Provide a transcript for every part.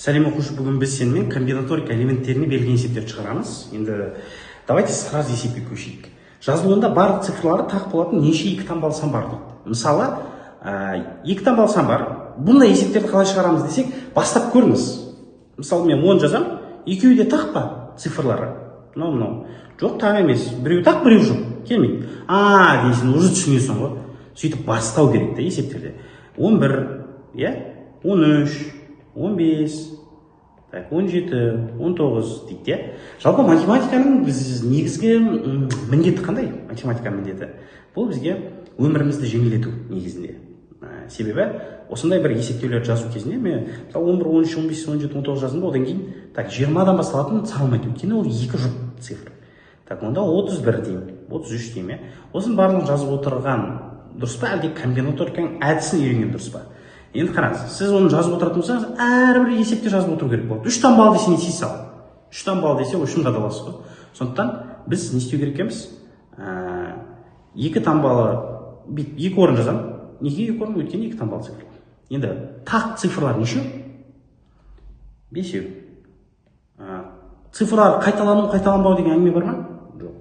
Сәлем оқушы, бүгін біз сенімен комбинаторика элементтеріне берілген есептерді шығарамыз. Енді давайте сразу есепке көшейік. Жазылуында барлық цифрлары тақ болатын неше екі таңбалы сан бар дейді. Мысалы, екі таңбалы сан бар. Бұндай есептерді қалай шығарамыз десек, бастап көріңіз. Мысалы, мен 10 жазам, екеуі де тақ па цифрлары? Мынау. Жоқ, тақ емес. Біреу тақ, біреу жоқ. Келмейді. Дейсің, уже түсінесің ғой. Сөйтіп бастау керек те есептерде. 11, 13, 15, 17, 19 дейді. Жалпы математиканың біз негізгі міндеті қандай? Математика міндеті. Бұл бізге өмірімізді жеңілдету негізінде. Себебі осындай бір есептеулер жазу кезінде мен 11, 13, 15, 17, 19 жаздым, одан кейін 20-дан басталатын салмайды. Өйткені ол екі жұп цифр. Онда 31 деймін, 33 деймін. Осының барлығын жазып отырған дұрыс па, әлде комбинаториканың әдісін үйренген дұрыс па? Енді қараңыз, сіз оны жазып отыратын болсаңыз, әрбір есепте жазып отыру керек болады. 3 таңбалы десе не істей сал? 3 таңбалы десе үшін қадаласыз ғой. Сондықтан біз не істеу керек екенбіз? 2 таңбалы, екі орын жазамын. Неге екі орын? Өйткені 2 таңбалы цифр. Енді тақ цифрлар нешеу? 5-еу. Цифрлар қайталанбау деген әңгіме бар ма? Жоқ.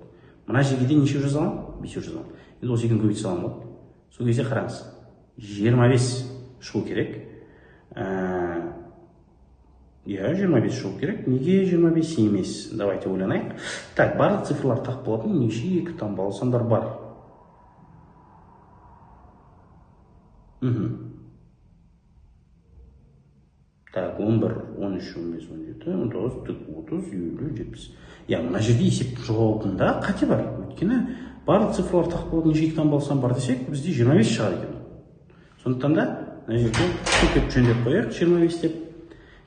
Мына жерге нешеу жаза аламын? 5-еу жаза аламын. Енді осы екені көбейте саламын ғой. Сол кезде қараңыз. 25 шығу керек. 25 шығу керек. Неге 25 емес? Давайте ойланайық. Так, барлық цифрлар тақ болатын неше екі таңбалы сандар бар? Так, 11, 13, 15, 17, 19, 30, 50, 70. Мына жерде есептің жауабында қате бар. Өйткені барлық цифрлар тақ болатын неше екі таңбалы сан бар десек, бізде 25 шығады екен. Сондықтан да мына жерде көкеп жөндеп қояйық, 25 деп.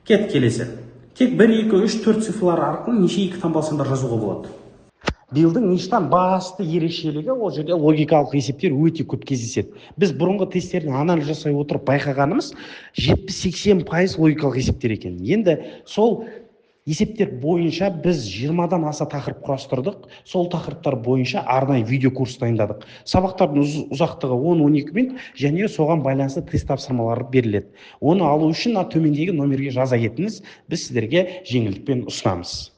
Келесі. Тек 1, 2, 3, 4 цифрлары арқылы неше екі таңбалы сандар жазуға болады. Билдің ништан басты ерекшелігі ол жерде логикалық есептер өте көп кездеседі. Біз бұрынғы тесттердің анализ жасай отырып байқағанымыз 70-80% логикалық есептер екен. Енді сол есептер бойынша біз 20-дан аса тақырып құрастырдық. Сол тақырыптар бойынша арнайы видеокурс дайындадық. Сабақтардың ұзақтығы 10-12 минут және соған байланысты тест тапсырмалары беріледі. Оны алу үшін төмендегі номерге жаза кетіңіз. Біз сіздерге жеңілдікпен ұсынамыз.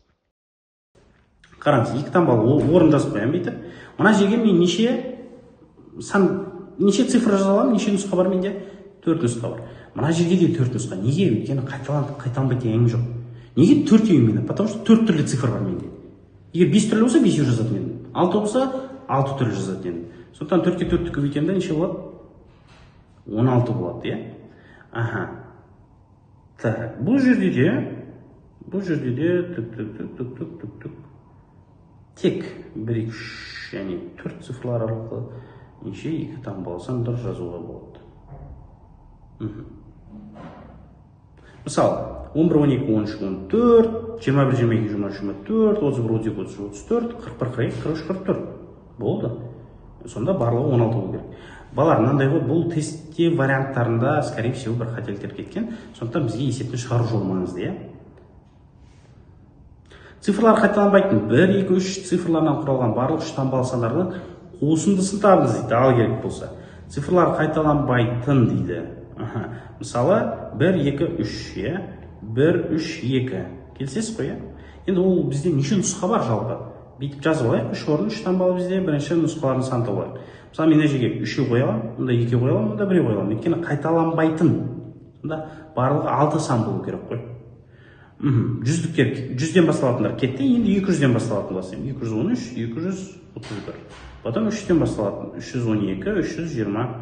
Қараңыз, екі таңбалы орын жазып қоямын бүйтіп. Мына жерге мен неше цифр жаза аламын, неше нұсқа бар менде? 4 нұсқа бар. Мына жерге де 4 нұсқа. Неге? Өйткені қайталанбайды деген жоқ. Неге 4 менде? Потому что 4 түрлі цифр бар менде. Егер 5 түрлі болса 5 жазатын едім. 6 болса 6 түрлі жазатын едім. Сондықтан 4-ке 4-ті көбейтемін, неше болады? 16 болады, Так, бұл жерде де тек 1, 2, 3 және 4 цифрлар арқылы неше екі таңбалы сандар жазуға болады. Мысалы, 11, 12, 13, 14, 21, 22, 23, 24, 31, 32, 34, 41, 42, 43, 44. Болды. Сонда барлығы 16 болу керек. Балалар, мынандай ғой, бұл тестте варианттарында, скорее всего, бір қателіктер кеткен. Сондықтан бізге есептің шығару жолы маңызды, Цифрлар қайталанбайтын 1, 2, 3 цифрлардан құралған барлық 3 таңбалы сандардың қосындысын табыңыз дейді, ал керек болса. Цифрлар қайталанбайтын дейді. Мысалы, 1, 2, 3, 1, 3, 2. Келсесіз қой, Енді ол бізде неше нұсқа бар жалпы? Бүйтіп жазып алайық, 3 орын 3 таңбалы бізде бірінші нұсқаларын санап алайық. Мысалы, мен жерге 3 қоямын, мұнда 2 қоямын, мұнда 1 қоямын. Өйткені қайталанбайтын. Сонда барлығы 6 сан болу керек қой. Жүздіктер 100-ден басталатындар кетті, енді 200-ден басталатын басым. 213, 231. Потом 300-ден басталатын. 312, 321.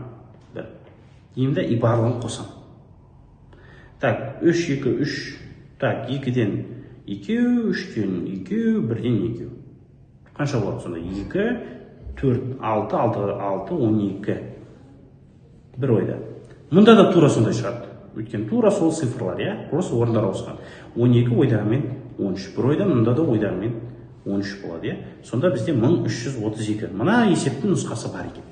Енді и барлығын қосам. Так, 3, 2, 3. Так, 2-ден 2, 3-ден 2, 1-ден 2. Қанша болады сонда? 2, 4, 6, 6, 12. Бір ойда. Мұнда да тура сондай шығады. Өйткені тура сол цифрлар, просто орындар ауысқан. 12 ойдағымен 13. Бір ойда, мұнда да ойдағымен 13 болады, Сонда бізде 1332. Мына есептің нұсқасы бар екен.